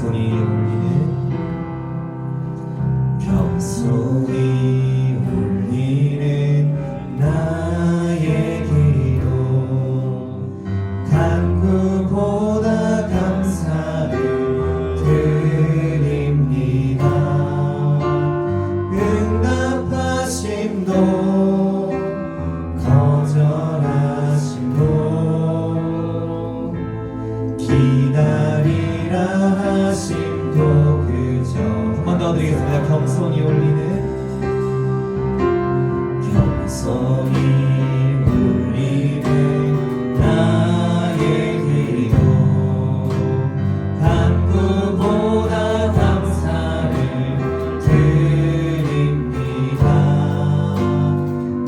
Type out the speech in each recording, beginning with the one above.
겸손히 울리는 겸손히 울리는 나의 기도 간구보다 감사를 드립니다. 응답하심도 거절하심도 기다리라 하심도 그저 한 번 더 드리겠습니다. 겸손히 올리는 겸손히 울리는 나의 기도 간구보다 감사를 드립니다.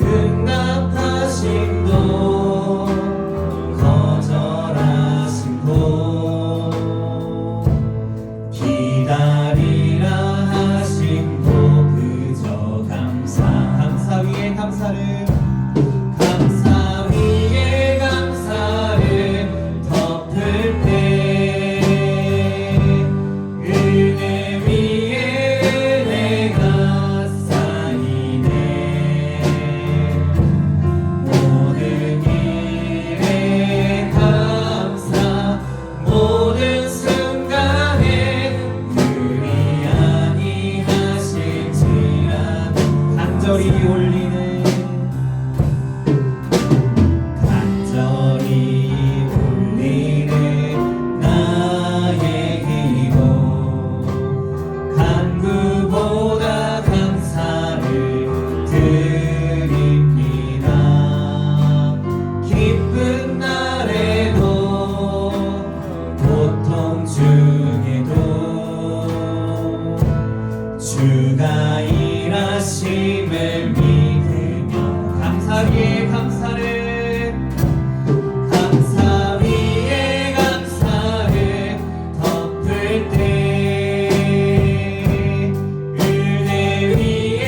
응답하심도 거절하심도 기다리라 하심도 그저 감사 위에 감사를 감사 위에 감사를 덮을 때 은혜 위에 은혜가 쌓이네. 모든 일에 감사 모든 순간에 그리 아니하실지라도 간절히 올리는 나의 기도 간구보다 감사를 드립니다. 기쁜 날에도 고통 중에도 주가 일하심을 믿으며 감사 위에 감사를 감사 위에 감사를 덮을 때 은혜 위에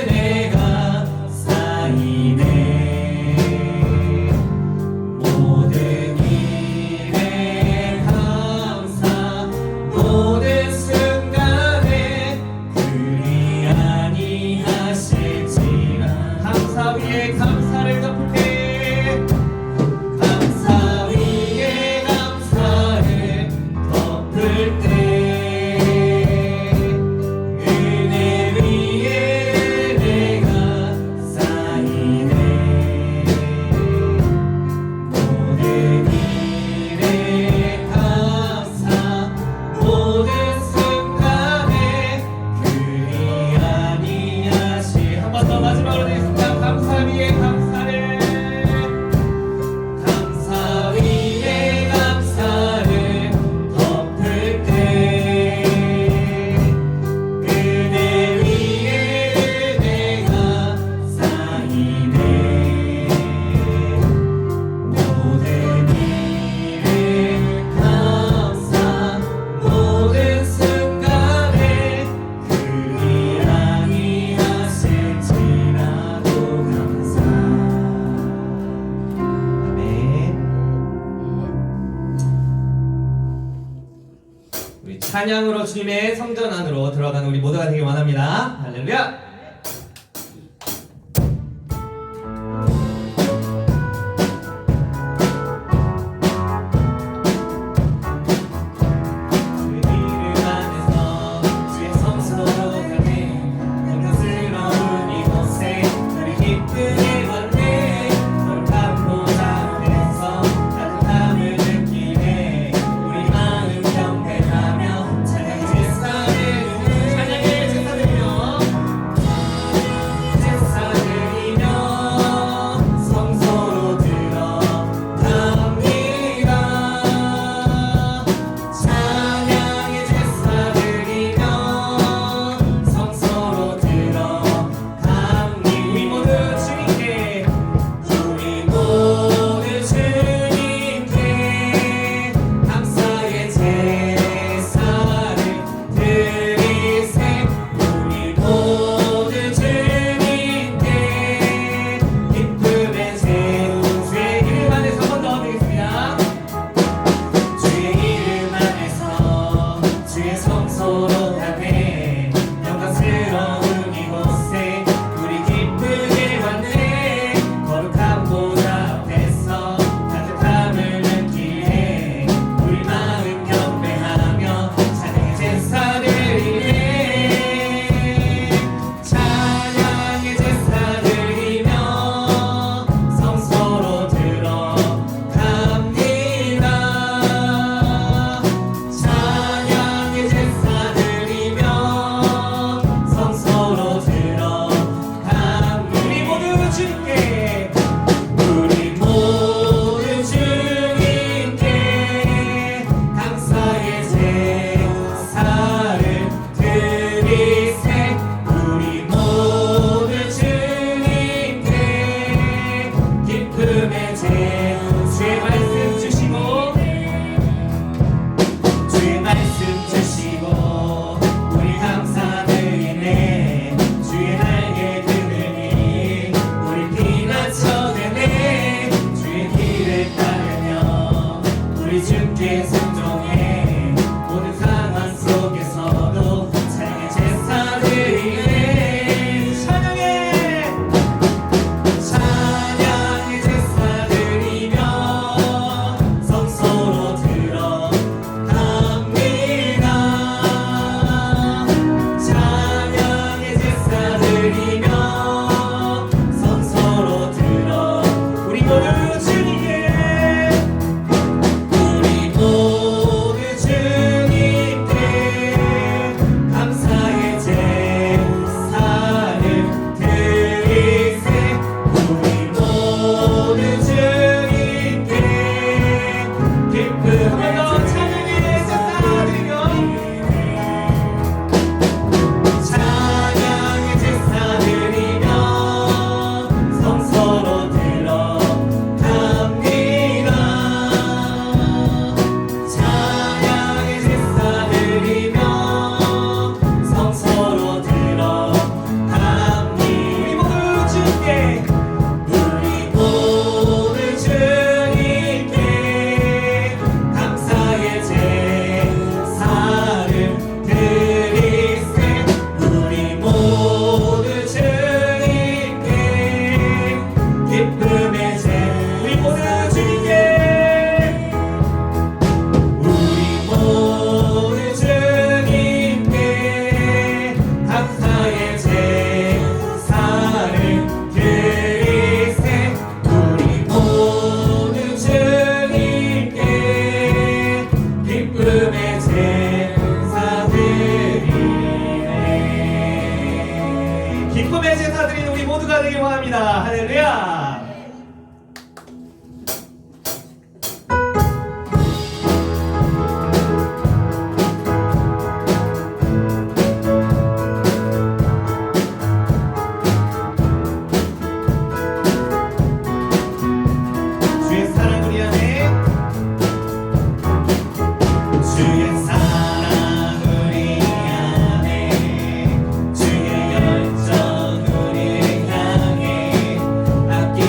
은혜가 쌓이네. 모든 일에 감사 모든 순간에 그리 아니하실지라 감사 위에 감사를 덮을 때 감사 위에 감사를 덮을 때 은혜 위에 은혜가 쌓이네. 모든 일에 감사 모든 순간에 그리 아니하시 한 번 더 마지막으로 드리겠습니다. 감사 위에 감사를 감사 위에 감사를 덮을 때 은혜 위에 은혜가 쌓이네. 모든 일에 감사 모든 순간에 그리 아니하실지라도 감사. 아멘. 우리 찬양으로 주님의 성전 안으로 들어가는 우리 모두가 되길 원합니다. 할렐루야. 그 이름 안에서 주의 성소로 가네. 영광스러운 이곳에 우리 기쁨의 원래 돌담보다 안에서 따뜻함을 느끼네. 우리 마음 경배하며 찬양의 제사를 드리며 되길 원합니다. 할렐루야. 주의 사랑 우리 안에, 주의 사랑 우리 안에, 주의 열정 우리를 향해 아낌없이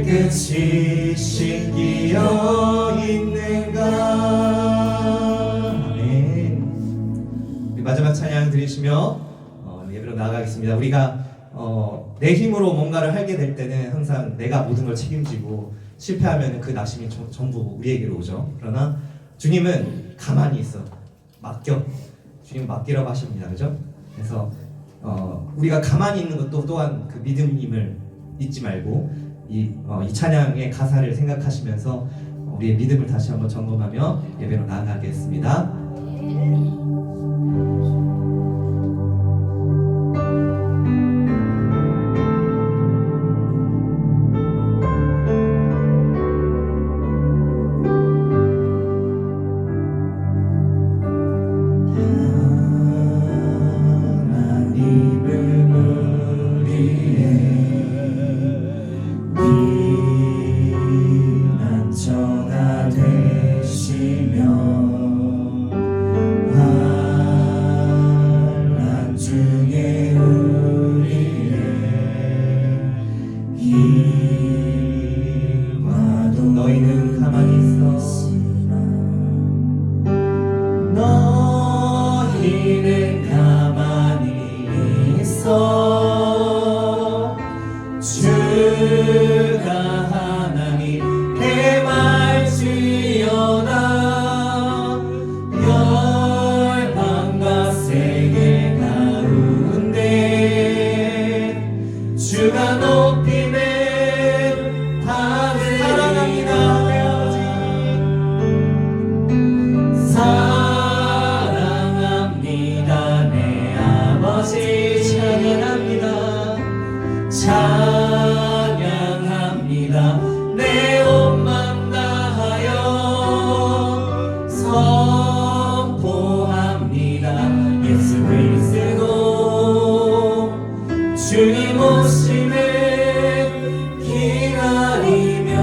깨끗이 씻기어 있는가. 아멘. 우리 마지막 찬양 드리시며 예배로 나아가겠습니다. 우리가 내 힘으로 뭔가를 하게 될 때는 항상 내가 모든 걸 책임지고 실패하면 그 낙심이 전부 우리에게로 오죠. 그러나 주님은 가만히 있어. 맡겨. 주님 맡기라고 하십니다. 그죠? 그래서 우리가 가만히 있는 것도 또한 그 믿음임을 잊지 말고 이 찬양의 가사를 생각하시면서 우리의 믿음을 다시 한번 점검하며 예배로 나아가겠습니다. 너희는 가만히 있어. 너희는 가만히 있어. 주가 하나님 해맑지어다. 열방과 세계 가운데 주가 높임에 사랑합니다. 내 아버지 찬양합니다. 찬양합니다. 내 온맘 다하여 선포합니다. 예수 그리스도 주님 오심을 기다리며.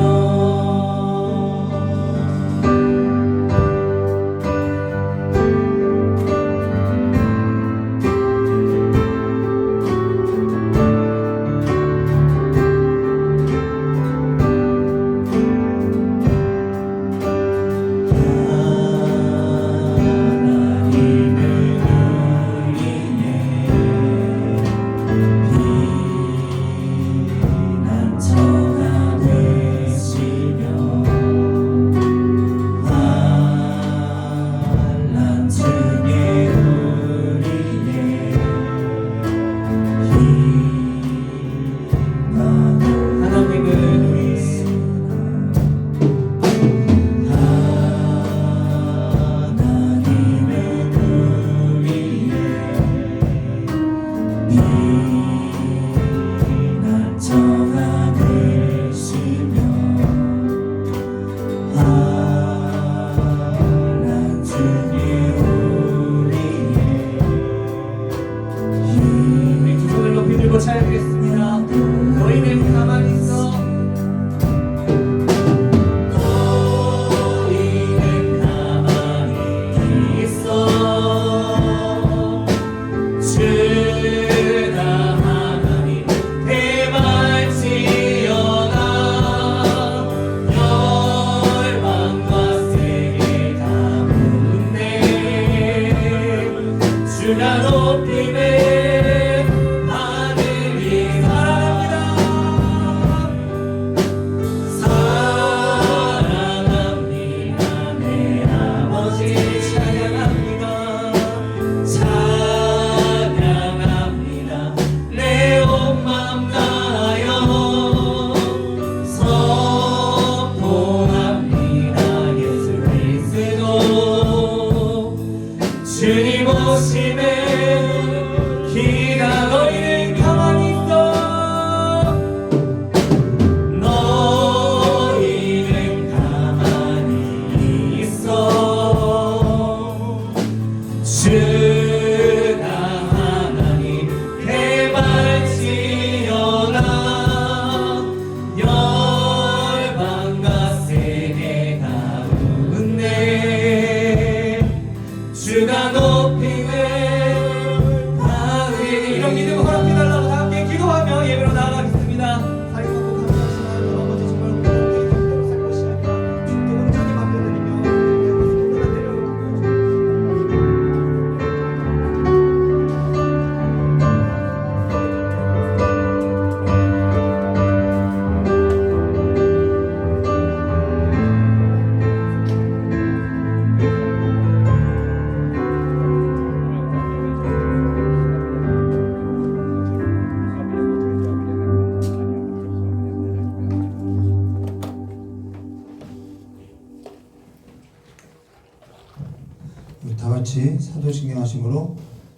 같이 사도신경 하심으로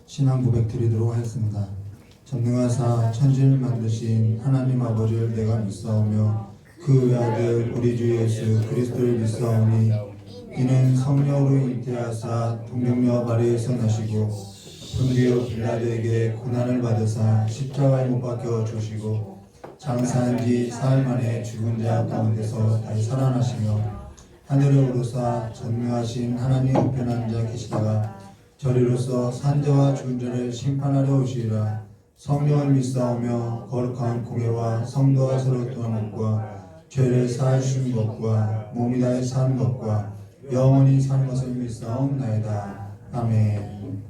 신앙 고백 드리도록 하겠습니다. 전능하사 천지를 만드신 하나님 아버지를 내가 믿사오며 그 외아들 우리 주 예수 그리스도를 믿사오니 이는 성령으로 잉태하사 동정녀 마리에서 나시고 본디오 빌라도에게 고난을 받으사 십자가에 못 박혀 주시고 장사한 지 사흘 만에 죽은 자 가운데서 다시 살아나시며 하늘에 오르사 전능하신 하나님 우편한 자 계시다가 저리로서 산자와 죽은 자를 심판하려 오시리라. 성령을 믿사오며 거룩한 공예와 성도와 서로던 것과 죄를 사하신 것과 몸이 다해 사는 것과 영원히 사는 것을 믿사옵나이다. 아멘.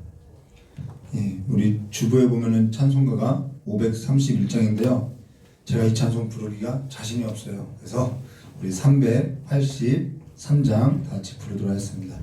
예, 우리 주보에 보면은 찬송가가 531장인데요. 제가 이 찬송 부르기가 자신이 없어요. 그래서 우리 383장 다 같이 부르도록 하겠습니다.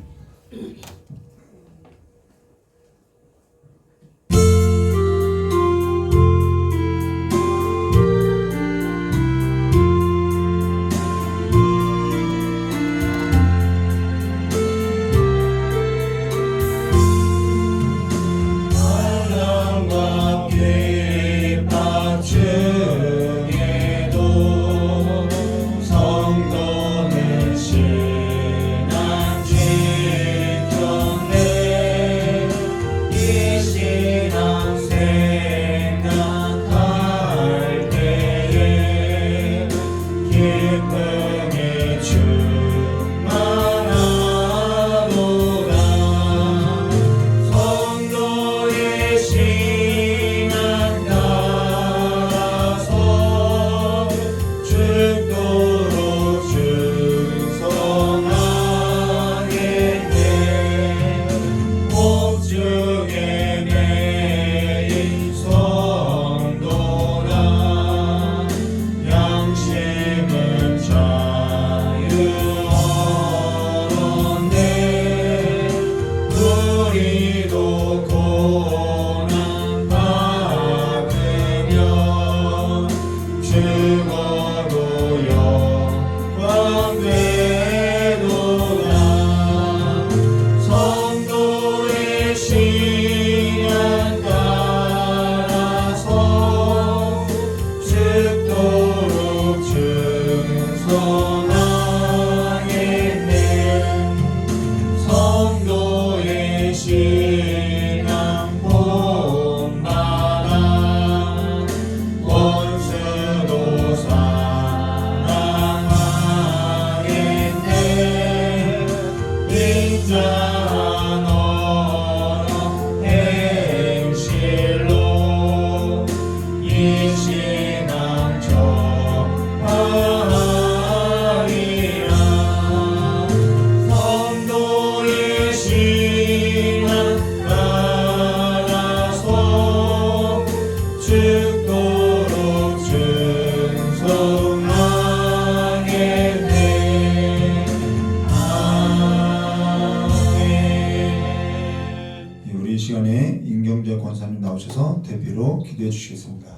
권사님 나오셔서 대표로 기도해 주시겠습니다.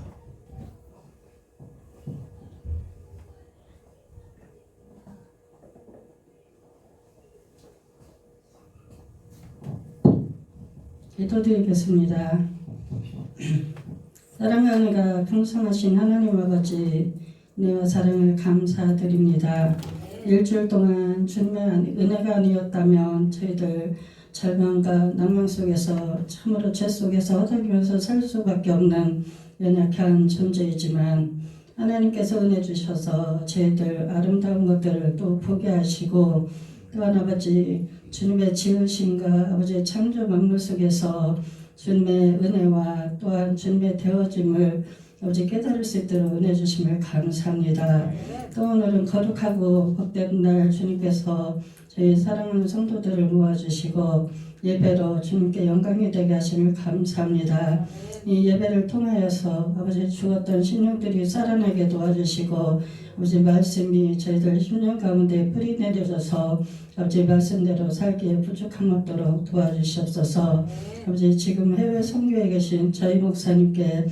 기도드리겠습니다. 사랑과 은혜가 풍성하신 하나님 아버지, 은혜와 사랑을 감사드립니다. 일주일 동안 주님의 은혜가 아니었다면 저희들 절망과 낭만 속에서 참으로 죄 속에서 허덕이면서 살 수밖에 없는 연약한 존재이지만 하나님께서 은혜 주셔서 저희들 아름다운 것들을 또 보게 하시고 또한 아버지 주님의 지으심과 아버지의 창조 만물 속에서 주님의 은혜와 또한 주님의 되어짐을 아버지 깨달을 수 있도록 은혜 주심을 감사합니다. 또 오늘은 거룩하고 복된 날 주님께서 저희 사랑하는 성도들을 모아주시고 예배로 주님께 영광이 되게 하심을 감사합니다. 이 예배를 통하여서 아버지 죽었던 심령들이 살아나게 도와주시고 아버지 말씀이 저희들 심령 가운데 뿌리 내려져서 아버지 말씀대로 살기에 부족함 없도록 도와주시옵소서. 아버지 지금 해외 선교에 계신 저희 목사님께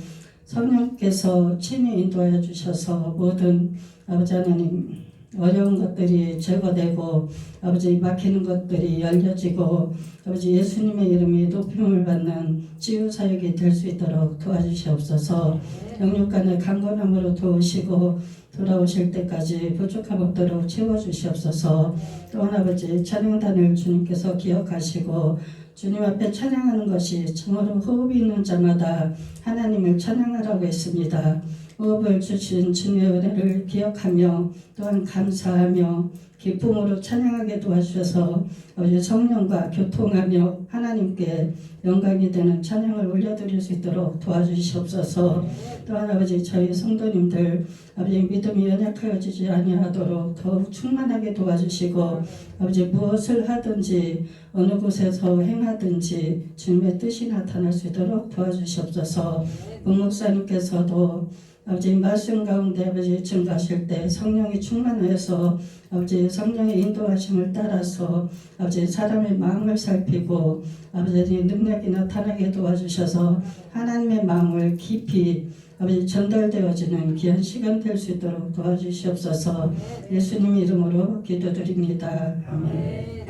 성령께서 친히 인도하여 주셔서 모든 아버지 하나님 어려운 것들이 제거되고 아버지 막히는 것들이 열려지고 아버지 예수님의 이름이 높임을 받는 치유사역이 될 수 있도록 도와주시옵소서. 영육간의 강건함으로 도우시고 돌아오실 때까지 부족함 없도록 채워주시옵소서. 또한 아버지 찬양단을 주님께서 기억하시고 주님 앞에 찬양하는 것이 참으로 호흡이 있는 자마다 하나님을 찬양하라고 했습니다. 호흡을 주신 주님의 은혜를 기억하며 또한 감사하며 기쁨으로 찬양하게 도와주셔서 아버지 성령과 교통하며 하나님께 영광이 되는 찬양을 올려드릴 수 있도록 도와주시옵소서. 또한 아버지 저희 성도님들 아버지 믿음이 연약하여지지 아니하도록 더욱 충만하게 도와주시고 아버지 무엇을 하든지 어느 곳에서 행하든지 주님의 뜻이 나타날 수 있도록 도와주시옵소서. 목사님께서도 아버지 말씀 가운데 아버지 증가하실 때 성령이 충만해서 아버지 성령의 인도하심을 따라서 아버지 사람의 마음을 살피고 아버지 능력이 나타나게 도와주셔서 하나님의 마음을 깊이 아버지 전달되어지는 귀한 시간 될 수 있도록 도와주시옵소서. 예수님 이름으로 기도드립니다. 아멘.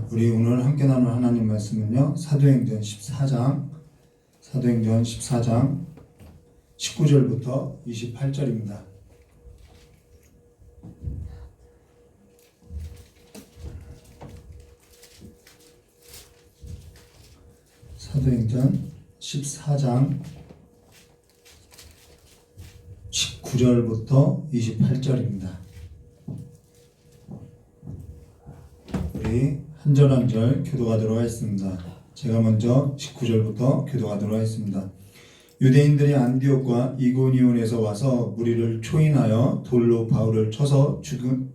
우리 오늘 함께 나눌 하나님 말씀은요, 사도행전 14장 19절부터 28절입니다. 사도행전 14장 19절부터 28절입니다. 우리 한 절 한 절 교도하도록 하겠습니다. 제가 먼저 19절부터 교도하도록 하겠습니다. 유대인들이 안디옥과 이고니온에서 와서 무리를 초인하여 돌로 바울을 쳐서 죽은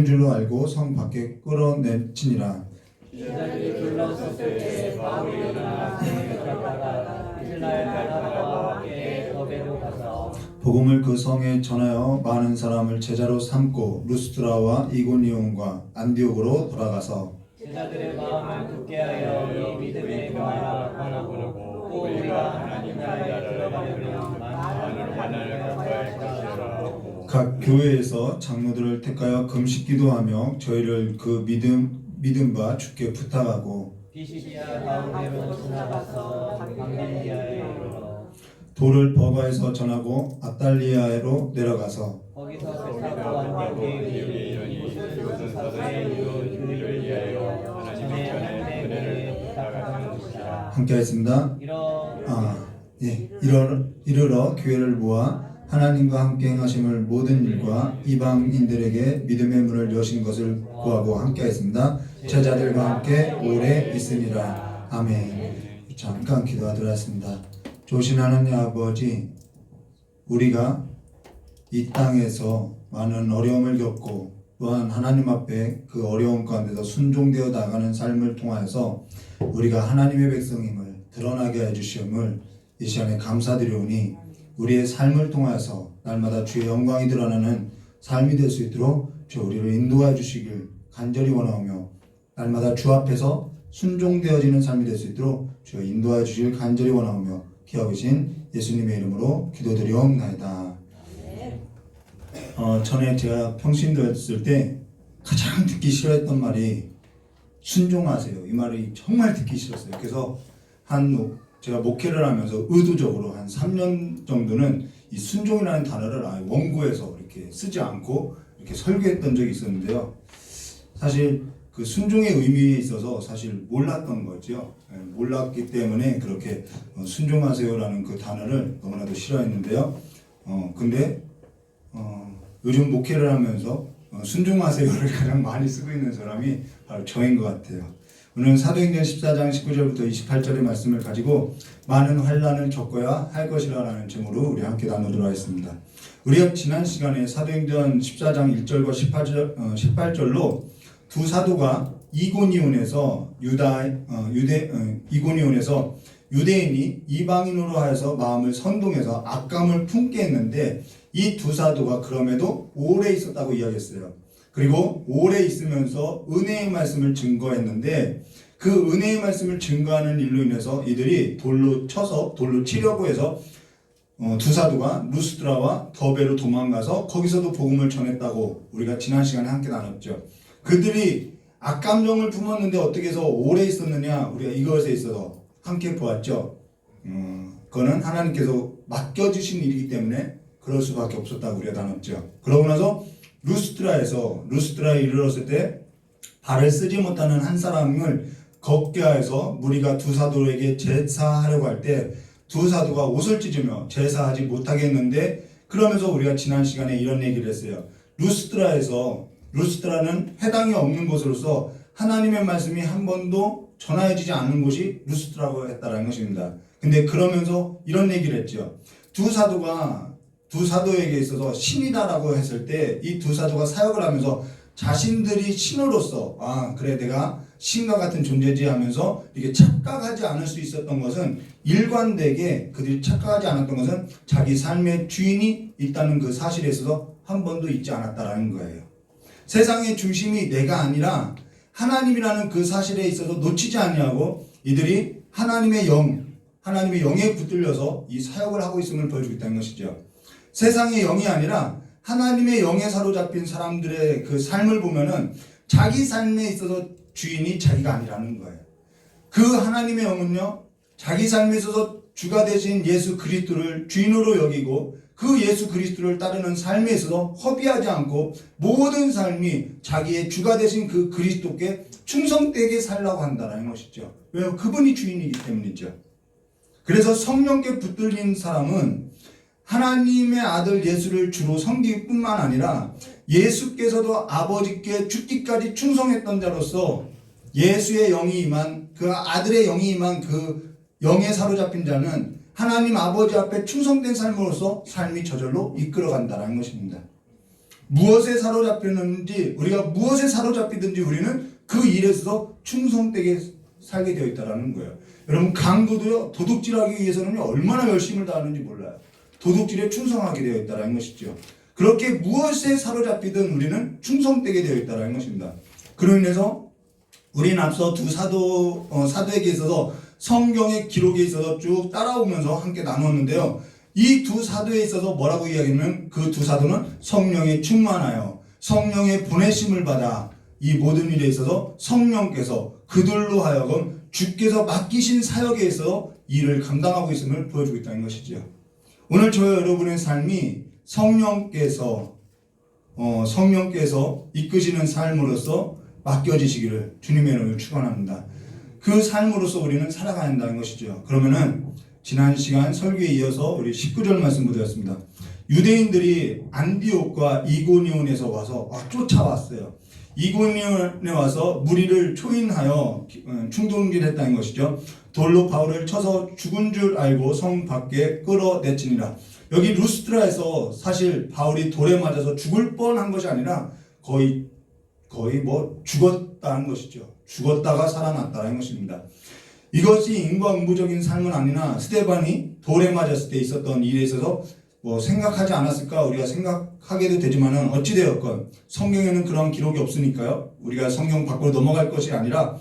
줄로 알고 성 밖에 끌어내치니라. 제자들이 불렀을 때 바울이 일어나 성에 들어가다가 이스라엘 나라와 함께 더베로 가서 복음을 그 성에 전하여 많은 사람을 제자로 삼고 루스드라와 이고니온과 안디옥으로 돌아가서 제자들의 마음을 굳게 하여 이 믿음에 강하고 또 우리가 하나님 나라에 들어가려면 많은 환난을 구할 것이라. 각 교회에서 장로들을 택하여 금식 기도하며 저희를 그 믿음과 주께 부탁하고 비시디아 가운데로 지나가서 밤빌리아에 이르러 돌을 버가에서 전하고 아달리아로 내려가서 거기서 배 타고 안디옥에 이르니 이곳은 사도의 그를 위하여 하나님의 은혜를 부탁하는 곳이라. 함께하겠습니다. 이르러 교회를 모아 하나님과 함께 행하심을 모든 일과 이방인들에게 믿음의 문을 여신 것을 구하고 함께하겠습니다. 제자들과 함께 오래 있으니라. 아멘. 잠깐 기도하도록 하겠습니다. 좋으신 하나님 아버지, 우리가 이 땅에서 많은 어려움을 겪고 또한 하나님 앞에 그 어려움 가운데서 순종되어 나가는 삶을 통하여서 우리가 하나님의 백성임을 드러나게 해주시음을 이 시간에 감사드리오니 우리의 삶을 통하여서 날마다 주의 영광이 드러나는 삶이 될 수 있도록 주 우리를 인도해 주시길 간절히 원하오며 날마다 주 앞에서 순종되어지는 삶이 될 수 있도록 주 인도해 주시길 간절히 원하오며 기하고 계신 예수님의 이름으로 기도드리옵나이다. 전에 제가 평신도였을 때 가장 듣기 싫어했던 말이 순종하세요. 이 말이 정말 듣기 싫었어요. 그래서 제가 목회를 하면서 의도적으로 한 3년 정도는 이 순종이라는 단어를 아예 원고에서 이렇게 쓰지 않고 이렇게 설교했던 적이 있었는데요. 사실 그 순종의 의미에 있어서 사실 몰랐던 거죠. 몰랐기 때문에 그렇게 순종하세요라는 그 단어를 너무나도 싫어했는데요. 근데 요즘 목회를 하면서 순종하세요를 가장 많이 쓰고 있는 사람이 바로 저인 것 같아요. 오늘 사도행전 14장 19절부터 28절의 말씀을 가지고 많은 환난을 겪어야 할 것이라는 제목으로 우리 함께 나누도록 하겠습니다. 우리가 지난 시간에 사도행전 14장 1절과 18절로 두 사도가 이고니온에서 이고니온에서 유대인이 이방인으로 하여서 마음을 선동해서 악감을 품게 했는데 이 두 사도가 그럼에도 오래 있었다고 이야기했어요. 그리고 오래 있으면서 은혜의 말씀을 증거했는데 그 은혜의 말씀을 증거하는 일로 인해서 이들이 돌로 치려고 해서 두 사도가 루스드라와 더베로 도망가서 거기서도 복음을 전했다고 우리가 지난 시간에 함께 나눴죠. 그들이 악감정을 품었는데 어떻게 해서 오래 있었느냐, 우리가 이것에 있어서 함께 보았죠. 그거는 하나님께서 맡겨주신 일이기 때문에 그럴 수밖에 없었다고 우리가 나눴죠. 그러고 나서 루스드라에 이르렀을 때 발을 쓰지 못하는 한 사람을 걷게 하여서 무리가 두 사도에게 제사하려고 할 때 두 사도가 옷을 찢으며 제사하지 못하게 했는데, 그러면서 우리가 지난 시간에 이런 얘기를 했어요. 루스드라는 해당이 없는 곳으로서 하나님의 말씀이 한 번도 전하여지지 않는 곳이 루스드라고 했다라는 것입니다. 근데 그러면서 이런 얘기를 했죠. 두 사도에게 있어서 신이다라고 했을 때 이 두 사도가 사역을 하면서 자신들이 신으로서 그래 내가 신과 같은 존재지 하면서 이게 착각하지 않을 수 있었던 것은, 일관되게 그들이 착각하지 않았던 것은 자기 삶의 주인이 있다는 그 사실에 있어서 한 번도 잊지 않았다라는 거예요. 세상의 중심이 내가 아니라 하나님이라는 그 사실에 있어서 놓치지 않냐고 이들이 하나님의 영에 붙들려서 이 사역을 하고 있음을 보여주고 있다는 것이죠. 세상의 영이 아니라 하나님의 영에 사로잡힌 사람들의 그 삶을 보면은 자기 삶에 있어서 주인이 자기가 아니라는 거예요. 그 하나님의 영은요, 자기 삶에 있어서 주가 되신 예수 그리스도를 주인으로 여기고 그 예수 그리스도를 따르는 삶에 있어서 허비하지 않고 모든 삶이 자기의 주가 되신 그 그리스도께 충성되게 살라고 한다는 것이죠. 왜요? 그분이 주인이기 때문이죠. 그래서 성령께 붙들린 사람은 하나님의 아들 예수를 주로 섬기기 뿐만 아니라 예수께서도 아버지께 죽기까지 충성했던 자로서 예수의 영이 임한, 그 아들의 영이 임한 그 영에 사로잡힌 자는 하나님 아버지 앞에 충성된 삶으로서 삶이 저절로 이끌어간다는 것입니다. 무엇에 사로잡혔는지, 우리가 무엇에 사로잡히든지 우리는 그 일에서 충성되게 살게 되어 있다는 거예요. 여러분, 강도도요, 도둑질하기 위해서는 얼마나 열심을 다하는지 몰라요. 도둑질에 충성하게 되어 있다는 것이죠. 그렇게 무엇에 사로잡히든 우리는 충성되게 되어 있다는 것입니다. 그로 인해서 우리는 앞서 두 사도에게 있어서 성경의 기록에 있어서 쭉 따라오면서 함께 나누었는데요. 이 두 사도에 있어서 뭐라고 이야기하면, 그 두 사도는 성령에 충만하여 성령의 보내심을 받아 이 모든 일에 있어서 성령께서 그들로 하여금 주께서 맡기신 사역에 있어서 일을 감당하고 있음을 보여주고 있다는 것이죠. 오늘 저와 여러분의 삶이 성령께서 이끄시는 삶으로서 맡겨지시기를 주님의 이름으로 축원합니다. 그 삶으로서 우리는 살아가야 한다는 것이죠. 그러면은 지난 시간 설교에 이어서 우리 19절 말씀 보였습니다. 유대인들이 안디옥과 이고니온에서 와서 쫓아왔어요. 이고니온에 와서 무리를 초인하여 충동질했다는 것이죠. 돌로 바울을 쳐서 죽은 줄 알고 성 밖에 끌어내치니라. 여기 루스드라에서 사실 바울이 돌에 맞아서 죽을 뻔한 것이 아니라 거의 죽었다는 것이죠. 죽었다가 살아났다는 것입니다. 이것이 인과응보적인 삶은 아니나 스데반이 돌에 맞았을 때 있었던 일에 있어서 생각하지 않았을까 우리가 생각하게도 되지만은 어찌되었건 성경에는 그런 기록이 없으니까요. 우리가 성경 밖으로 넘어갈 것이 아니라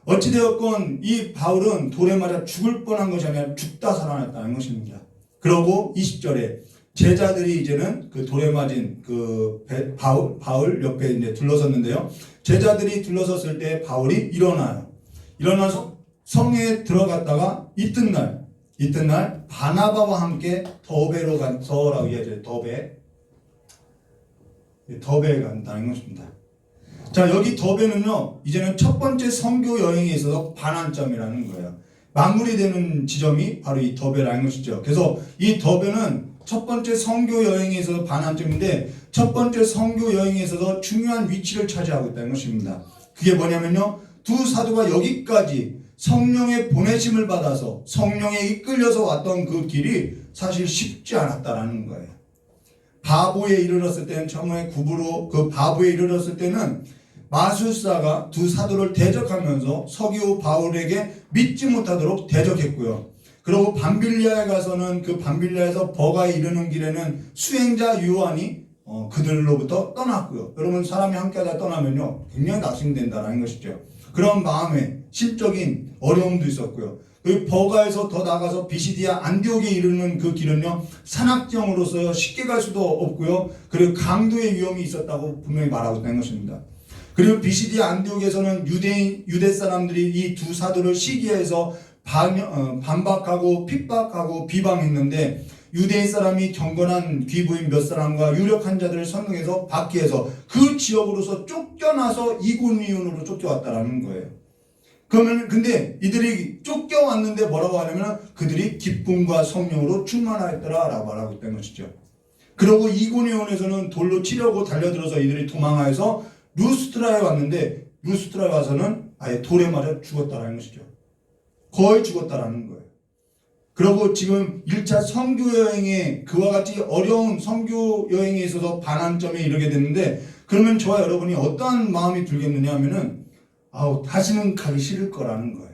어찌되었건 이 바울은 돌에 맞아 죽을 뻔한 것이 아니라 죽다 살아났다는 것입니다. 그러고 20절에 제자들이 이제는 그 돌에 맞은 그 바울 옆에 이제 둘러섰는데요. 제자들이 둘러섰을 때 바울이 일어나서 성에 들어갔다가 이튿날 바나바와 함께 더베로 가서라고 이야기해요. 더베에 간다는 것입니다. 자, 여기 더베는요, 이제는 첫 번째 선교 여행에 있어서 반환점이라는 거예요. 마무리되는 지점이 바로 이 더베라는 것이죠. 그래서 이 더베는 첫 번째 선교 여행에 있어서 반환점인데, 첫 번째 선교 여행에 있어서 중요한 위치를 차지하고 있다는 것입니다. 그게 뭐냐면요, 두 사도가 여기까지 성령의 보내심을 받아서 성령에 이끌려서 왔던 그 길이 사실 쉽지 않았다라는 거예요. 바보에 이르렀을 때는 처음에 구부로 그 바보에 이르렀을 때는 마술사가 두 사도를 대적하면서 서기오 바울에게 믿지 못하도록 대적했고요. 그리고 밤빌리아에 가서는 그 밤빌리아에서 버가에 이르는 길에는 수행자 요한이 그들로부터 떠났고요. 여러분, 사람이 함께하다 떠나면요 굉장히 낙심된다는 것이죠. 그런 마음에 심적인 어려움도 있었고요. 그 버가에서 더 나가서 비시디아 안디옥에 이르는 그 길은요 산악정으로서 쉽게 갈 수도 없고요. 그리고 강도의 위험이 있었다고 분명히 말하고 있다는 것입니다. 그리고 비시디아 안디옥에서는 유대 사람들이 이 두 사도를 시기해서 반박하고 핍박하고 비방했는데 유대인 사람이 경건한 귀부인 몇 사람과 유력한 자들을 선동해서 박해해서 그 지역으로서 쫓겨나서 이고니온으로 쫓겨왔다라는 거예요. 그러면 근데 이들이 쫓겨왔는데 뭐라고 하냐면 그들이 기쁨과 성령으로 충만하였더라라고 말하고 있다는 것이죠. 그리고 이고니온에서는 돌로 치려고 달려들어서 이들이 도망하여서 루스트라에 왔는데 루스트라에 와서는 아예 돌에 맞아 죽었다라는 것이죠. 거의 죽었다라는 거예요. 그리고 지금 1차 선교 여행에 그와 같이 어려운 선교 여행에 있어서 반환점에 이르게 됐는데 그러면 저와 여러분이 어떠한 마음이 들겠느냐 하면은 다시는 가기 싫을 거라는 거예요.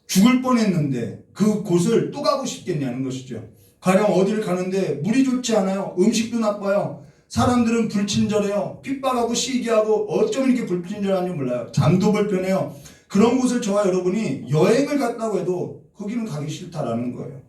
죽을 뻔했는데 그 곳을 또 가고 싶겠냐는 것이죠. 가령 어디를 가는데 물이 좋지 않아요. 음식도 나빠요. 사람들은 불친절해요. 핍박하고 시기하고 어쩜 이렇게 불친절한지 몰라요. 잠도 불편해요. 그런 곳을 저와 여러분이 여행을 갔다고 해도 거기는 가기 싫다라는 거예요.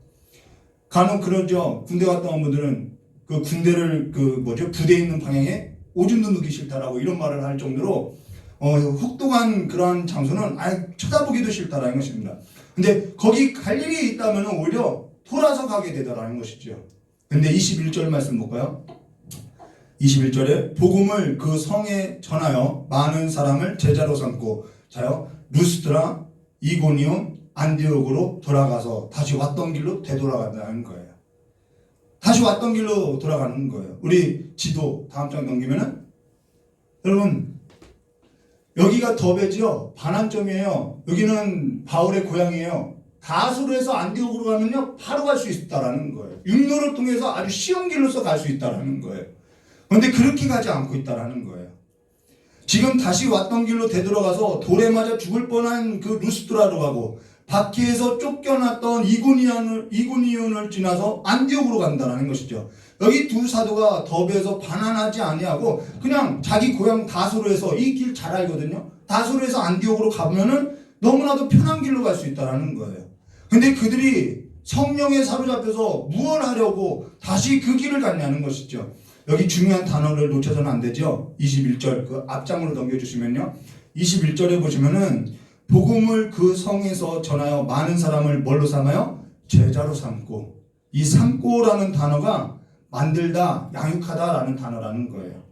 간혹 그러죠. 군대 갔다 온 분들은 그 군대를 부대에 있는 방향에 오줌도 누기 싫다라고 이런 말을 할 정도로 혹독한 그러한 장소는 아예 쳐다보기도 싫다라는 것입니다. 근데 거기 갈 일이 있다면 오히려 돌아서 가게 되더라는 것이죠. 근데 21절 말씀 볼까요? 21절에 복음을 그 성에 전하여 많은 사람을 제자로 삼고 자요 루스트라, 이고니온, 안디옥으로 돌아가서 다시 왔던 길로 되돌아간다는 거예요. 다시 왔던 길로 돌아가는 거예요. 우리 지도 다음 장 넘기면은 여러분 여기가 더베지요. 반환점이에요. 여기는 바울의 고향이에요. 다수로 해서 안디옥으로 가면요 바로 갈 수 있다라는 거예요. 육로를 통해서 아주 쉬운 길로서 갈 수 있다라는 거예요. 그런데 그렇게 가지 않고 있다라는 거예요. 지금 다시 왔던 길로 되돌아가서 돌에 맞아 죽을 뻔한 그 루스트라로 가고 박해에서 쫓겨났던 이고니온을 지나서 안디옥으로 간다는 것이죠. 여기 두 사도가 더베에서 반환하지 아니하고 그냥 자기 고향 다소로 해서 이 길 잘 알거든요. 다소로 해서 안디옥으로 가면은 너무나도 편한 길로 갈 수 있다는 거예요. 근데 그들이 성령에 사로잡혀서 무엇을 하려고 다시 그 길을 갔냐는 것이죠. 여기 중요한 단어를 놓쳐서는 안 되죠. 21절 그 앞장으로 넘겨주시면요. 21절에 보시면은 복음을 그 성에서 전하여 많은 사람을 뭘로 삼아요? 제자로 삼고. 이 삼고라는 단어가 만들다, 양육하다라는 단어라는 거예요.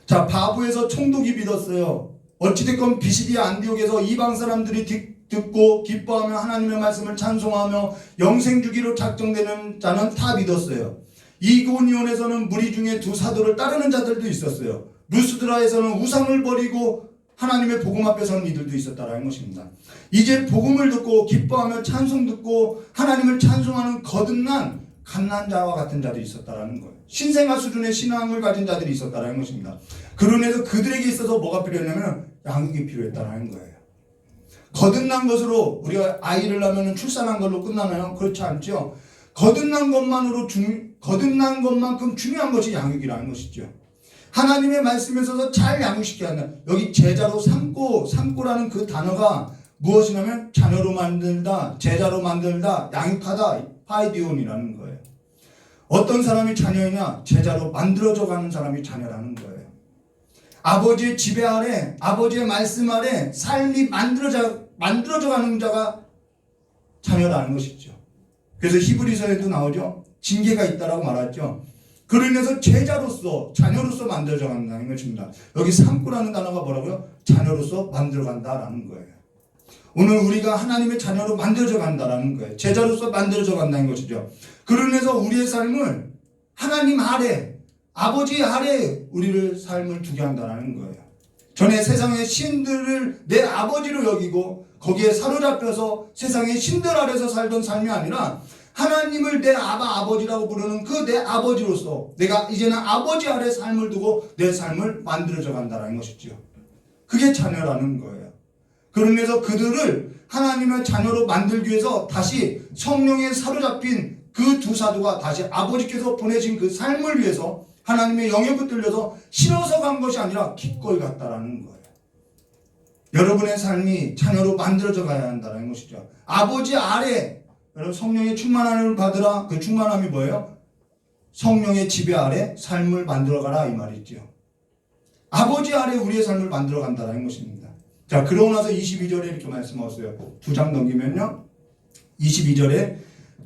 자, 바부에서 총독이 믿었어요. 어찌됐건 비시디아 안디옥에서 이방 사람들이 듣고 기뻐하며 하나님의 말씀을 찬송하며 영생 주기로 작정되는 자는 다 믿었어요. 이고니온에서는 무리 중에 두 사도를 따르는 자들도 있었어요. 루스드라에서는 우상을 버리고 하나님의 복음 앞에 서는 이들도 있었다라는 것입니다. 이제 복음을 듣고 기뻐하며 찬송 듣고 하나님을 찬송하는 거듭난 갓난자와 같은 자들이 있었다라는 거예요. 신생아 수준의 신앙을 가진 자들이 있었다라는 것입니다. 그로 인해서 그들에게 있어서 뭐가 필요했냐면 양육이 필요했다라는 거예요. 거듭난 것으로 우리가 아이를 낳으면 출산한 걸로 끝나나요? 그렇지 않죠. 거듭난 것만큼 중요한 것이 양육이라는 것이죠. 하나님의 말씀에 있어서 잘 양육시켜야 한다. 여기 제자로 삼고라는 그 단어가 무엇이냐면 자녀로 만들다, 제자로 만들다, 양육하다, 파이디온이라는 거예요. 어떤 사람이 자녀이냐? 제자로 만들어져 가는 사람이 자녀라는 거예요. 아버지의 지배 아래, 아버지의 말씀 아래 삶이 만들어져 가는 자가 자녀라는 것이죠. 그래서 히브리서에도 나오죠. 징계가 있다라고 말하죠. 그로 인해서 제자로서 자녀로서 만들어져 간다는 것입니다. 여기 삼고라는 단어가 뭐라고요? 자녀로서 만들어 간다라는 거예요. 오늘 우리가 하나님의 자녀로 만들어져 간다라는 거예요. 제자로서 만들어져 간다는 것이죠. 그로 인해서 우리의 삶을 하나님 아래, 아버지 아래 우리를 삶을 두게 한다는 거예요. 전에 세상의 신들을 내 아버지로 여기고 거기에 사로잡혀서 세상의 신들 아래서 살던 삶이 아니라 하나님을 내 아버지라고 부르는 그 내 아버지로서 내가 이제는 아버지 아래 삶을 두고 내 삶을 만들어져 간다는 것이죠. 그게 자녀라는 거예요. 그러면서 그들을 하나님의 자녀로 만들기 위해서 다시 성령에 사로잡힌 그 두 사도가 다시 아버지께서 보내신 그 삶을 위해서 하나님의 영에 붙들려서 실어서 간 것이 아니라 기꺼이 갔다라는 거예요. 여러분의 삶이 자녀로 만들어져 가야 한다는 것이죠. 아버지 아래, 여러분 성령의 충만함을 받으라. 그 충만함이 뭐예요? 성령의 지배 아래 삶을 만들어가라 이 말이죠. 아버지 아래 우리의 삶을 만들어 간다는 것입니다. 자, 그러고 나서 22절에 이렇게 말씀하셨어요. 2장 넘기면요, 22절에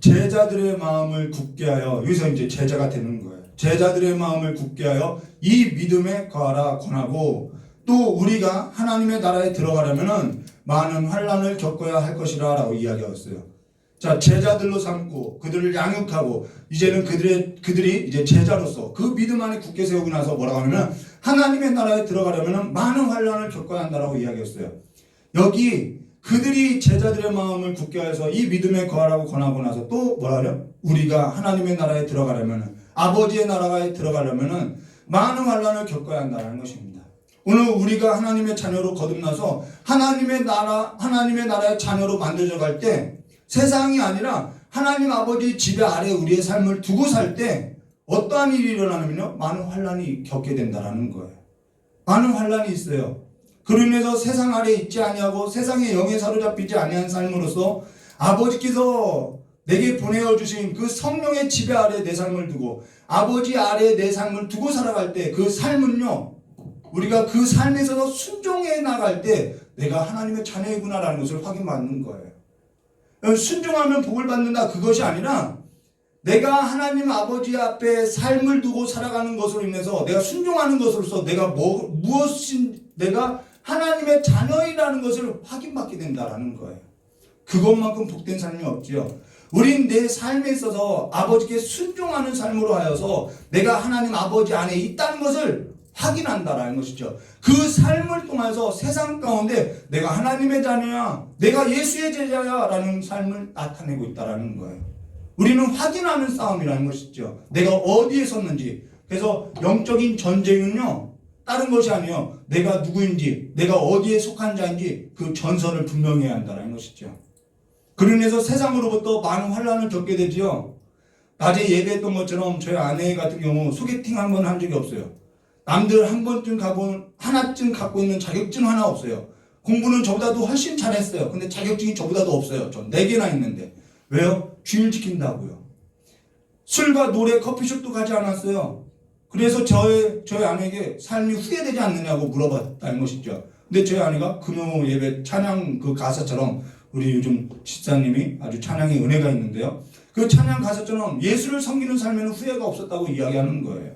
제자들의 마음을 굳게 하여, 여기서 이제 제자가 되는 거예요. 제자들의 마음을 굳게 하여 이 믿음에 거하라 권하고, 또 우리가 하나님의 나라에 들어가려면은 많은 환난을 겪어야 할 것이라 라고 이야기하였어요. 자, 제자들로 삼고 그들을 양육하고 이제는 그들이 이제 제자로서 그 믿음 안에 굳게 세우고 나서 뭐라고 하냐면 하나님의 나라에 들어가려면 많은 환난을 겪어야 한다라고 이야기했어요. 여기 그들이 제자들의 마음을 굳게 해서 이 믿음에 거하라고 권하고 나서 또 뭐라 그래요? 우리가 하나님의 나라에 들어가려면, 아버지의 나라에 들어가려면 많은 환난을 겪어야 한다는 것입니다. 오늘 우리가 하나님의 자녀로 거듭나서 하나님의 나라의 자녀로 만들어져 갈 때 세상이 아니라 하나님 아버지 지배 아래 우리의 삶을 두고 살 때 어떠한 일이 일어나냐면요, 많은 환난이 겪게 된다라는 거예요. 많은 환난이 있어요. 그로 인해서 세상 아래 있지 아니하고 세상의 영에 사로잡히지 아니한 삶으로서 아버지께서 내게 보내어 주신 그 성령의 지배 아래 내 삶을 두고 아버지 아래 내 삶을 두고 살아갈 때 그 삶은요, 우리가 그 삶에 있어서 순종해 나갈 때 내가 하나님의 자녀이구나라는 것을 확인받는 거예요. 순종하면 복을 받는다, 그것이 아니라 내가 하나님 아버지 앞에 삶을 두고 살아가는 것으로 인해서 내가 순종하는 것으로서 내가 내가 하나님의 자녀이라는 것을 확인받게 된다라는 거예요. 그것만큼 복된 삶이 없지요. 우린 내 삶에 있어서 아버지께 순종하는 삶으로 하여서 내가 하나님 아버지 안에 있다는 것을 확인한다라는 것이죠. 그 삶을 통해서 세상 가운데 내가 하나님의 자녀야, 내가 예수의 제자야 라는 삶을 나타내고 있다라는 거예요. 우리는 확인하는 싸움이라는 것이죠. 내가 어디에 섰는지. 그래서 영적인 전쟁은요, 다른 것이 아니에요. 내가 누구인지, 내가 어디에 속한 자인지 그 전선을 분명히 해야 한다는 것이죠. 그로 인해서 세상으로부터 많은 환난을 겪게 되지요. 낮에 예배했던 것처럼 저희 아내 같은 경우 소개팅 한 번 한 적이 없어요. 남들 한 번쯤 가본, 하나쯤 갖고 있는 자격증 하나 없어요. 공부는 저보다도 훨씬 잘했어요. 근데 자격증이 저보다도 없어요. 전 4개나 있는데. 왜요? 주일 지킨다고요. 술과 노래, 커피숍도 가지 않았어요. 그래서 저희 아내에게 삶이 후회되지 않느냐고 물어봤다는 것이죠. 근데 저희 아내가 금요 예배 찬양 그 가사처럼, 우리 요즘 집사님이 아주 찬양의 은혜가 있는데요, 그 찬양 가사처럼 예수를 섬기는 삶에는 후회가 없었다고 이야기하는 거예요.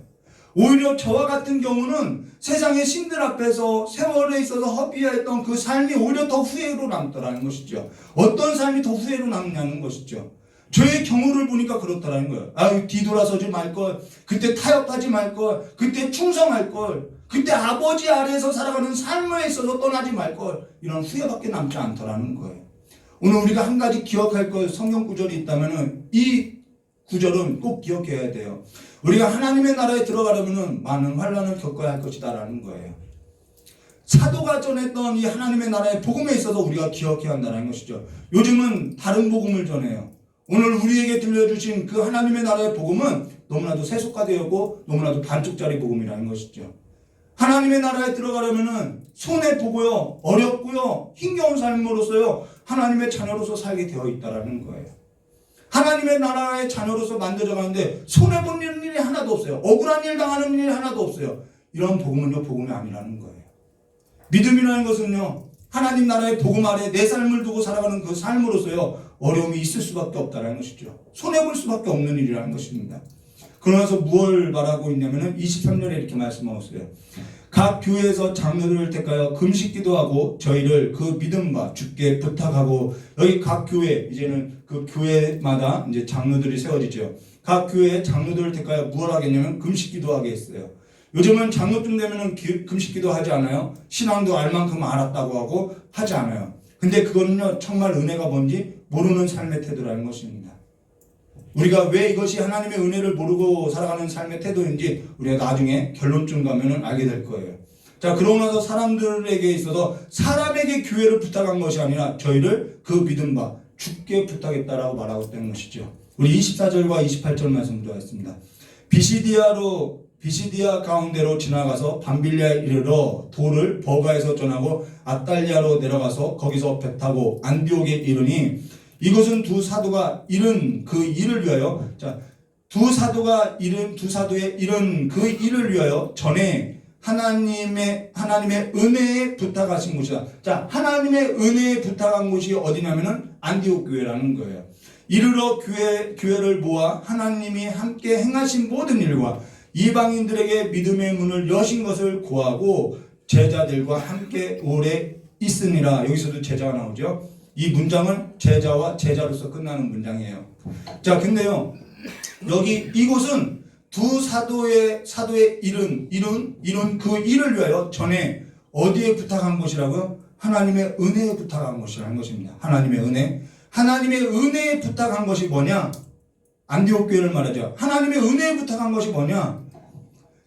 오히려 저와 같은 경우는 세상의 신들 앞에서 세월에 있어서 허비했던 그 삶이 오히려 더 후회로 남더라는 것이죠. 어떤 삶이 더 후회로 남냐는 것이죠. 저의 경우를 보니까 그렇다라는 거예요. 뒤돌아서지 말걸, 그때 타협하지 말걸, 그때 충성할걸, 그때 아버지 아래에서 살아가는 삶에 있어서 떠나지 말걸, 이런 후회밖에 남지 않더라는 거예요. 오늘 우리가 한 가지 기억할 걸 성경 구절이 있다면 이 구절은 꼭 기억해야 돼요. 우리가 하나님의 나라에 들어가려면 많은 환난을 겪어야 할 것이다라는 거예요. 사도가 전했던 이 하나님의 나라의 복음에 있어서 우리가 기억해야 한다는 것이죠. 요즘은 다른 복음을 전해요. 오늘 우리에게 들려주신 그 하나님의 나라의 복음은 너무나도 세속화되었고 너무나도 반쪽짜리 복음이라는 것이죠. 하나님의 나라에 들어가려면 손해보고요, 어렵고요, 힘겨운 삶으로서요, 하나님의 자녀로서 살게 되어 있다는 거예요. 하나님의 나라의 자녀로서 만들어져 가는데 손해본 일이 하나도 없어요. 억울한 일 당하는 일이 하나도 없어요. 이런 복음은요, 복음이 아니라는 거예요. 믿음이라는 것은요, 하나님 나라의 복음 아래 내 삶을 두고 살아가는 그 삶으로서요, 어려움이 있을 수밖에 없다는 것이죠. 손해볼 수밖에 없는 일이라는 것입니다. 그러면서 무엇을 말하고 있냐면은 23절에 이렇게 말씀하셨어요. 각 교회에서 장로들을 택하여 금식 기도하고 저희를 그 믿음과 주께 부탁하고, 여기 각 교회, 이제는 그 교회마다 이제 장로들이 세워지죠. 각 교회의 장로들을 택하여 무엇 하겠냐면 금식 기도하게 했어요. 요즘은 장로쯤 되면은 금식 기도하지 않아요. 신앙도 알 만큼 알았다고 하고 하지 않아요. 근데 그거는요, 정말 은혜가 뭔지 모르는 삶의 태도라는 것입니다. 우리가 왜 이것이 하나님의 은혜를 모르고 살아가는 삶의 태도인지 우리가 나중에 결론쯤 가면은 알게 될 거예요. 자, 그러고 나서 사람들에게 있어서 사람에게 교회를 부탁한 것이 아니라 저희를 그 믿음 바 주께 부탁했다라고 말하고 있다는 것이죠. 우리 24절과 28절 말씀 들어가겠습니다. 비시디아 가운데로 지나가서 밤빌리아에 이르러 돌을 버가에서 전하고 아탈리아로 내려가서 거기서 배 타고 안디옥에 이르니 이것은 두 사도가 이른 그 일을 위하여 두 사도의 이른 그 일을 위하여 전에 하나님의 은혜에 부탁하신 곳이다. 자, 하나님의 은혜에 부탁한 곳이 어디냐면은 안디옥 교회라는 거예요. 이르러 교회를 모아 하나님이 함께 행하신 모든 일과 이방인들에게 믿음의 문을 여신 것을 고하고 제자들과 함께 오래 있으니라. 여기서도 제자가 나오죠. 이 문장은 제자와 제자로서 끝나는 문장이에요. 자, 근데요, 여기 이곳은 두 사도의 이른 그 일을 위하여 전에 어디에 부탁한 것이라고요? 하나님의 은혜에 부탁한 것이라는 것입니다. 하나님의 은혜에 부탁한 것이 뭐냐? 안디옥 교회를 말하죠. 하나님의 은혜에 부탁한 것이 뭐냐?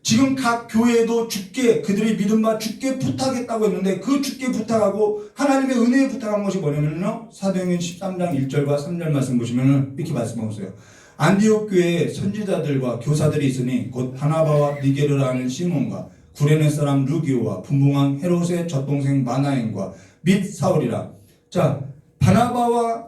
지금 각 교회도 주께 그들이 믿음 바 주께 부탁했다고 했는데 그 주께 부탁하고 하나님의 은혜에 부탁한 것이 뭐냐면요. 사도행전 13장 1절과 3절 말씀 보시면은 이렇게 말씀하세요. 안디옥 교회에 선지자들과 교사들이 있으니 곧 바나바와 니게르라는 시몬과 구레네 사람 루기오와 분봉왕 헤롯의 젖동생 마나엔과 및 사울이라. 자, 바나바와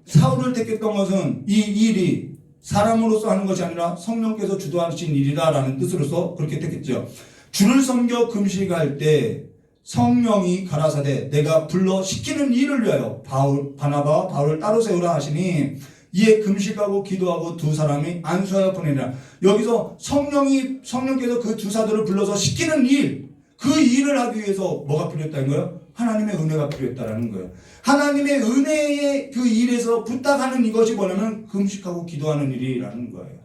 사울을 택했던 것은 이 일이 사람으로서 하는 것이 아니라 성령께서 주도하신 일이라라는 뜻으로서 그렇게 택했죠. 주를 섬겨 금식할 때 성령이 가라사대 내가 불러 시키는 일을 위하여 바나바와 바울을 따로 세우라 하시니 이에 금식하고 기도하고 두 사람이 안수하여 보내니라. 여기서 성령께서 그 두 사도를 불러서 시키는 일, 그 일을 하기 위해서 뭐가 필요했다는 거예요? 하나님의 은혜가 필요했다라는 거예요. 하나님의 은혜의 그 일에서 부탁하는 이것이 뭐냐면 금식하고 기도하는 일이라는 거예요.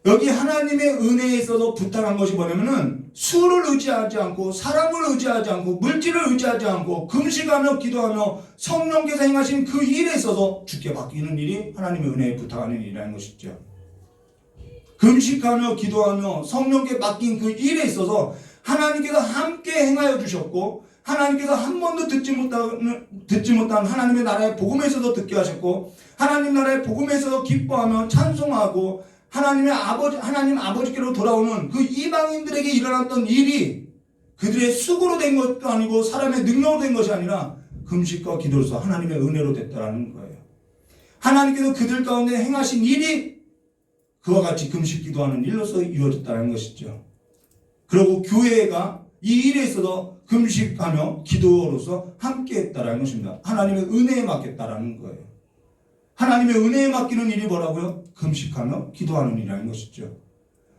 여기 하나님의 은혜에 있어서 부탁한 것이 뭐냐면은 수를 의지하지 않고 사람을 의지하지 않고 물질을 의지하지 않고 금식하며 기도하며 성령께서 행하신 그 일에 있어서 주께 맡기는 일이 하나님의 은혜에 부탁하는 일이라는 것이죠. 금식하며 기도하며 성령께 맡긴 그 일에 있어서 하나님께서 함께 행하여 주셨고 하나님께서 한 번도 듣지 못한 하나님의 나라의 복음에 있어서 듣게 하셨고 하나님 나라의 복음에 있어서 기뻐하며 찬송하고 하나님 아버지께로 돌아오는 그 이방인들에게 일어났던 일이 그들의 수고로 된 것도 아니고 사람의 능력으로 된 것이 아니라 금식과 기도로서 하나님의 은혜로 됐다라는 거예요. 하나님께서 그들 가운데 행하신 일이 그와 같이 금식 기도하는 일로서 이루어졌다는 것이죠. 그리고 교회가 이 일에 있어서 금식하며 기도로서 함께 했다라는 것입니다. 하나님의 은혜에 맡겼다라는 거예요. 하나님의 은혜에 맡기는 일이 뭐라고요? 금식하며 기도하는 일이라는 것이죠.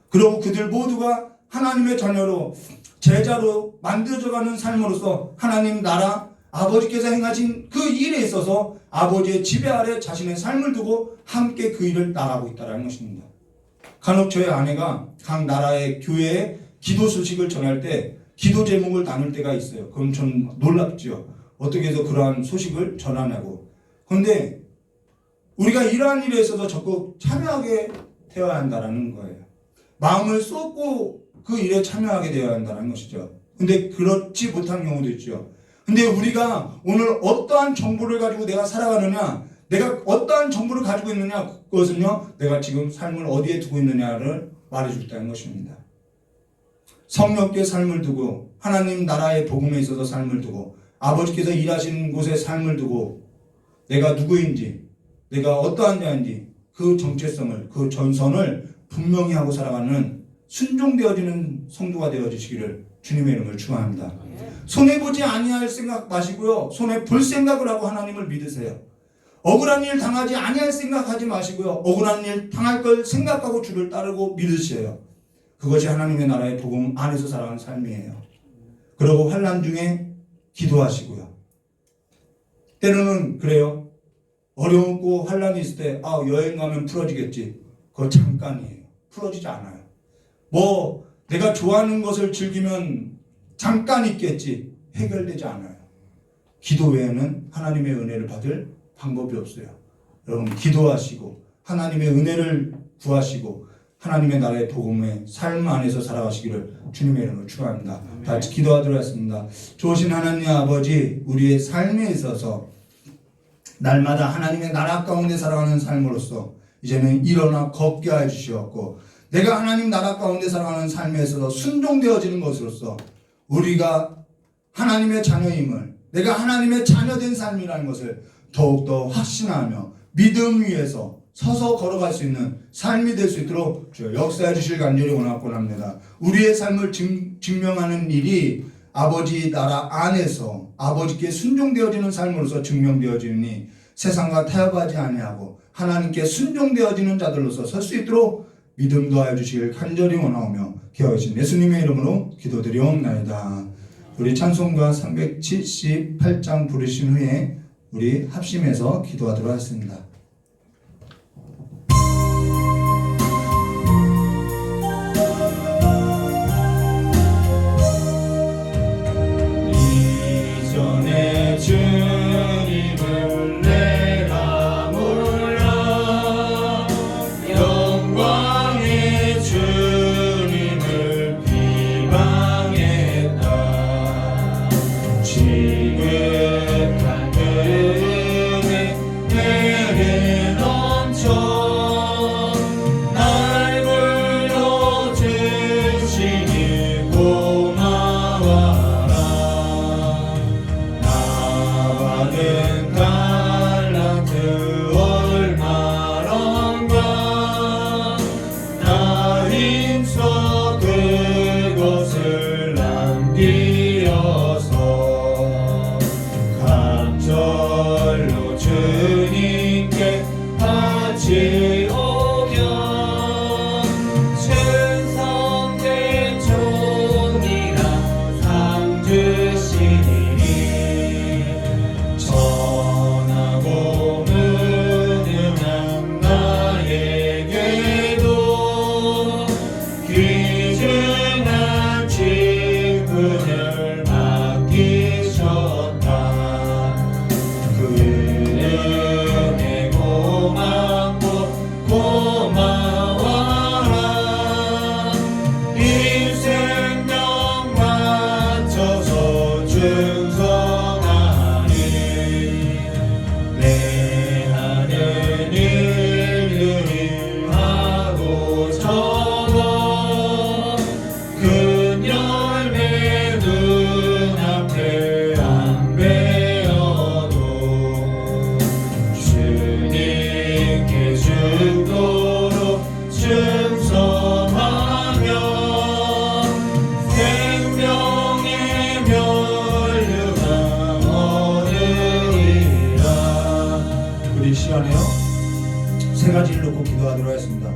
그리고 그들 모두가 하나님의 자녀로 제자로 만들어져가는 삶으로서 하나님 나라 아버지께서 행하신 그 일에 있어서 아버지의 지배 아래 자신의 삶을 두고 함께 그 일을 나가고 있다는 것입니다. 간혹 저희 아내가 각 나라의 교회에 기도 소식을 전할 때 기도 제목을 나눌 때가 있어요. 그럼 전 놀랍죠. 어떻게 해서 그러한 소식을 전하냐고. 그런데 우리가 이러한 일에 있어서 적극 참여하게 되어야 한다는 거예요. 마음을 쏟고 그 일에 참여하게 되어야 한다는 것이죠. 근데 그렇지 못한 경우도 있죠. 근데 우리가 오늘 어떠한 정보를 가지고 내가 살아가느냐, 내가 어떠한 정보를 가지고 있느냐, 그것은요, 내가 지금 삶을 어디에 두고 있느냐를 말해주겠다는 것입니다. 성령께 삶을 두고, 하나님 나라의 복음에 있어서 삶을 두고, 아버지께서 일하시는 곳에 삶을 두고, 내가 누구인지, 내가 어떠한 자인지, 그 정체성을, 그 전선을 분명히 하고 살아가는 순종되어지는 성도가 되어주시기를 주님의 이름을 축원합니다. 손해보지 아니할 생각 마시고요. 손해볼 생각을 하고 하나님을 믿으세요. 억울한 일 당하지 아니할 생각하지 마시고요. 억울한 일 당할 걸 생각하고 주를 따르고 믿으세요. 그것이 하나님의 나라의 복음 안에서 살아가는 삶이에요. 그리고 환난 중에 기도하시고요. 때로는 그래요. 어려웠고 환난이 있을 때 여행 가면 풀어지겠지. 그거 잠깐이에요. 풀어지지 않아요. 내가 좋아하는 것을 즐기면 잠깐 있겠지. 해결되지 않아요. 기도 외에는 하나님의 은혜를 받을 방법이 없어요. 여러분 기도하시고 하나님의 은혜를 구하시고 하나님의 나라의 복음의 삶 안에서 살아가시기를 주님의 이름으로 축원합니다. 다 같이 기도하도록 하겠습니다. 좋으신 하나님 아버지, 우리의 삶에 있어서 날마다 하나님의 나라 가운데 살아가는 삶으로서 이제는 일어나 걷게 하여 주시옵고, 내가 하나님 나라 가운데 살아가는 삶에 있어서 순종되어지는 것으로서 우리가 하나님의 자녀임을, 내가 하나님의 자녀된 삶이라는 것을 더욱더 확신하며 믿음 위에서 서서 걸어갈 수 있는 삶이 될 수 있도록 주여 역사해 주실 간절히 원하곤 합니다. 우리의 삶을 증명하는 일이 아버지 나라 안에서 아버지께 순종되어지는 삶으로서 증명되어지니 세상과 타협하지 아니하고 하나님께 순종되어지는 자들로서 설 수 있도록 믿음 더하여 주시길 간절히 원하오며 기억하신 예수님의 이름으로 기도드리옵나이다. 우리 찬송가 378장 부르신 후에 우리 합심해서 기도하도록 하겠습니다. 이전에 주님을 내가 몰라 영광의 주님을 비방했다. 지극한 은혜 내게 넘쳐 날 불러주시니 고마워라. 나 받은 달란트 얼마런가 나 힘써 그것을 남기어서 감절로 주님께 바치오며 충성된 종이라 상 주시니 전하고 무능한 나에게도 귀중한 직분을 맡기셨다. 그 은혜 고맙고 고마워라. 인생명 맞춰서 충성하니 내 하는 일들이 하고 적어 큰 열매 눈앞에 안 베어도 주님께 죽도록 충성하며 생명의 면류가 얻으리라. 우리 시간에요 세 가지를 놓고 기도하도록 하겠습니다.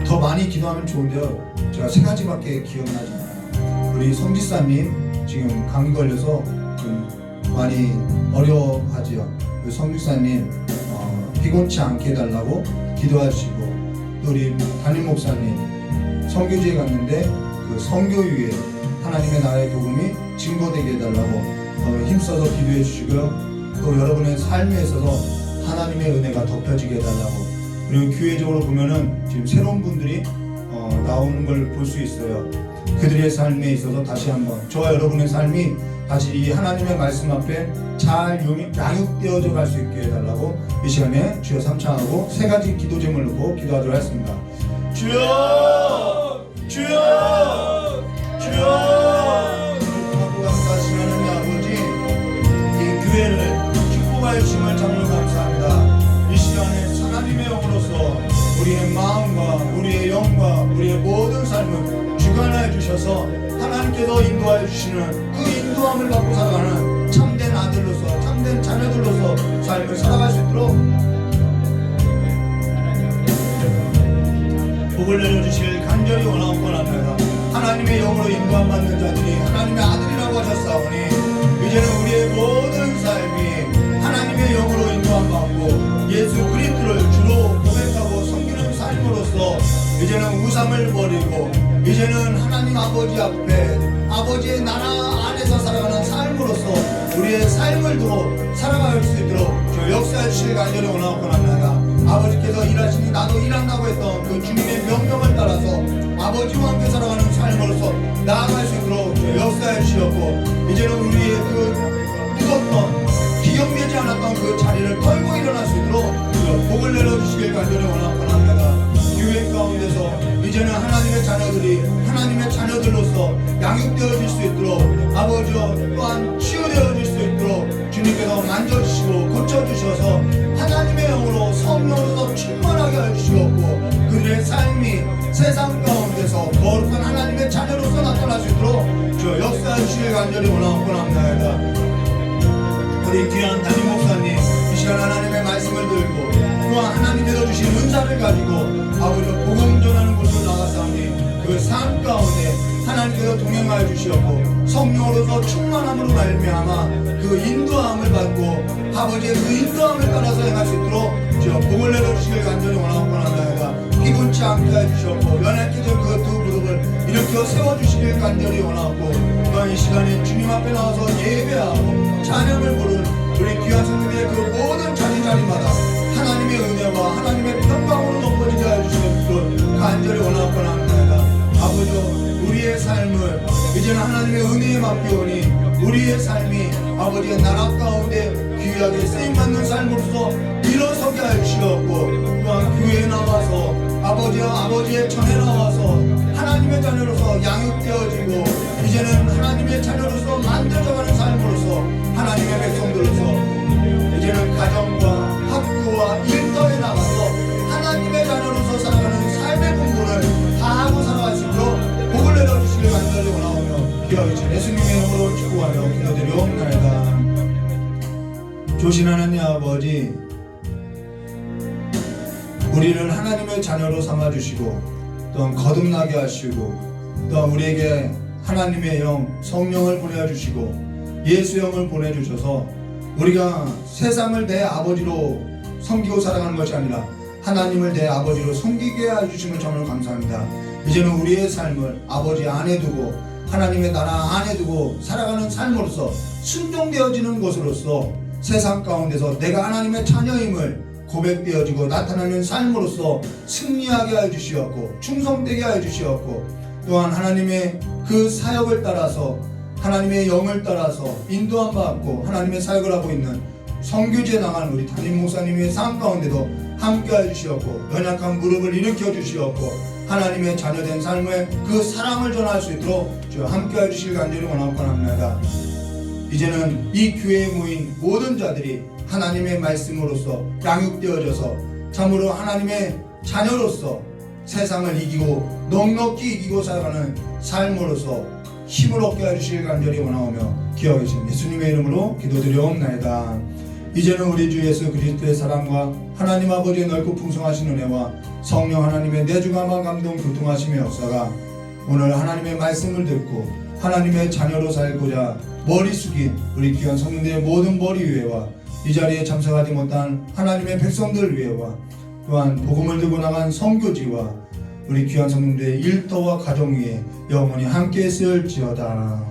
더 많이 기도하면 좋은데요, 제가 세 가지밖에 기억나지 않아요. 우리 성지사님 지금 감기 걸려서 좀 많이 어려워하지요. 우리 성지사님 피곤치 않게 해달라고 기도하시고, 또 우리 담임 목사님 선교지에 갔는데 그 선교위에 하나님의 나라의 복음이 증거되게 해달라고 힘써서 기도해 주시고요. 또 여러분의 삶에 있어서 하나님의 은혜가 덮여지게 해달라고. 그리고 교회적으로 보면은 지금 새로운 분들이 나오는 걸 볼 수 있어요. 그들의 삶에 있어서 다시 한번 저와 여러분의 삶이 다시 이 하나님의 말씀 앞에 잘 양육되어져 갈 수 있게 해달라고 이 시간에 주여 삼창하고 세 가지 기도 제목을 놓고 기도하도록 하겠습니다. 주여 주여 주여. 감사하신 하나님 아버지, 이 교회를 축복하여 주심을 참으로 감사합니다. 이 시간에 하나님의 영으로서 우리의 마음과 우리의 영과 우리의 모든 삶을 주관하여 주셔서 하나님께서 인도하여 주시는 그 인도함을 받고 살아가는 참된 아들로서 참된 자녀들로서 삶을 살아갈 수 있도록 복을 내려주실 간절히 원합니다. 하나님의 영으로 인도함 받는 자들이 하나님의 아들이라고 하셨사오니 이제는 우리의 모든 삶이 하나님의 영으로 인도함 받고 예수 그리스도를 주로 고백하고 섬기는 삶으로서 이제는 우상을 버리고 이제는 하나님 아버지 앞에 아버지의 나라 안에서 살아가는 삶으로서 우리의 삶을 두고 살아갈 수 있도록 저 역사해 주실 간절히 원하고 합니다. 아버지께서 일하시니 나도 일한다고 했던 그 주님의 명령을 따라서 아버지와 함께 살아가는 삶으로서 나아갈 수 있도록 저 역사해 주시었고, 이제는 우리의 그 묻었던 기억되지 않았던 그 자리를 털고 일어날 수 있도록 복을 내려주시길 간절히 원하고 합니다. 교회 가운데서 이제는 하나님의 자녀들이 하나님의 자녀들로서 양육되어질 수 있도록 아버지와 또한 치유되어질 수 있도록 주님께서 만져주시고 고쳐주셔서 하나님의 영으로 성령으로 충만하게 해주시옵고, 그들의 삶이 세상 가운데서 거룩한 하나님의 자녀로서 나타날 수 있도록 저 역사해 주시길 간절히 원하고 합니다. 우리 귀한 담임 목사님, 이 시간 하나님의 말씀을 들고 또한 하나님께서 주신 은사를 가지고 아버지로 복음 전하는 곳으로 나가사오니 그 삶 가운데 하나님께서 동행하여 주시었고, 성령으로서 충만함으로 말미암아 그 인도함을 받고 아버지의 그 인도함을 따라서 행할 수 있도록 저 복을 내려주시길 간절히 원하고 합니다. 피곤치 않게 해주셨고 연약해진 그 두 무릎을 일으켜 세워주시길 간절히 원하고, 또한 이 시간에 주님 앞에 나와서 예배하고 찬양을 부른 우리 귀한 성도님의 그 모든 자리마다 하나님의 은혜와 하나님의 평강으로 높아지게 해주시길 간절히 원하고 합니다. 아버지, 우리의 삶을 이제는 하나님의 은혜에 맡기오니 우리의 삶이 아버지의 나라 가운데 귀하게 쓰임받는 삶으로서 일어서게 하시옵고, 또한 교회에 나와서 아버지의 전에 나와서 하나님의 자녀로서 양육되어지고 이제는 하나님의 자녀로서 만들어가는 삶으로서 하나님의 백성들로서 이제는 가정과 학교와 일터에 나가서 하나님의 자녀로서 살아가는 삶의 공부를 다하고 살아갈 수 있도록 복을 내려주시길 간절히 원하오며 기도하기 예수님의 이름으로 축복하며 기도드리옵나이다. 조신 하나님 아버지, 우리를 하나님의 자녀로 삼아주시고 또한 거듭나게 하시고 또한 우리에게 하나님의 영 성령을 보내주시고 예수 영을 보내주셔서 우리가 세상을 내 아버지로 섬기고 살아가는 것이 아니라 하나님을 내 아버지로 섬기게 해주심을 정말 감사합니다. 이제는 우리의 삶을 아버지 안에 두고 하나님의 나라 안에 두고 살아가는 삶으로서 순종되어지는 것으로서 세상 가운데서 내가 하나님의 자녀임을 고백되어지고 나타나는 삶으로서 승리하게 해주시었고 충성되게 해주시었고, 또한 하나님의 그 사역을 따라서 하나님의 영을 따라서 인도함 받고 하나님의 사역을 하고 있는 선교지에 나간 우리 담임 목사님의 삶 가운데도 함께 해주시었고 연약한 무릎을 일으켜 주시었고 하나님의 자녀된 삶의 그 사랑을 전할 수 있도록 함께 해주실 간절히 원하고 합니다. 이제는 이 교회에 모인 모든 자들이 하나님의 말씀으로서 양육되어져서 참으로 하나님의 자녀로서 세상을 이기고 넉넉히 이기고 살아가는 삶으로서 힘을 얻게 해주실 간절히 원하오며 기억하신 예수님의 이름으로 기도드리옵나이다. 이제는 우리 주 예수 그리스도의 사랑과 하나님 아버지의 넓고 풍성하신 은혜와 성령 하나님의 내주감화 감동 교통하심의 역사가 오늘 하나님의 말씀을 듣고 하나님의 자녀로 살고자 머리 숙인 우리 귀한 성도들의 모든 머리 위에와 이 자리에 참석하지 못한 하나님의 백성들 위에와 또한 복음을 들고 나간 선교지와 우리 귀한 성도들의 일터와 가정 위에 영원히 함께 있을지어다.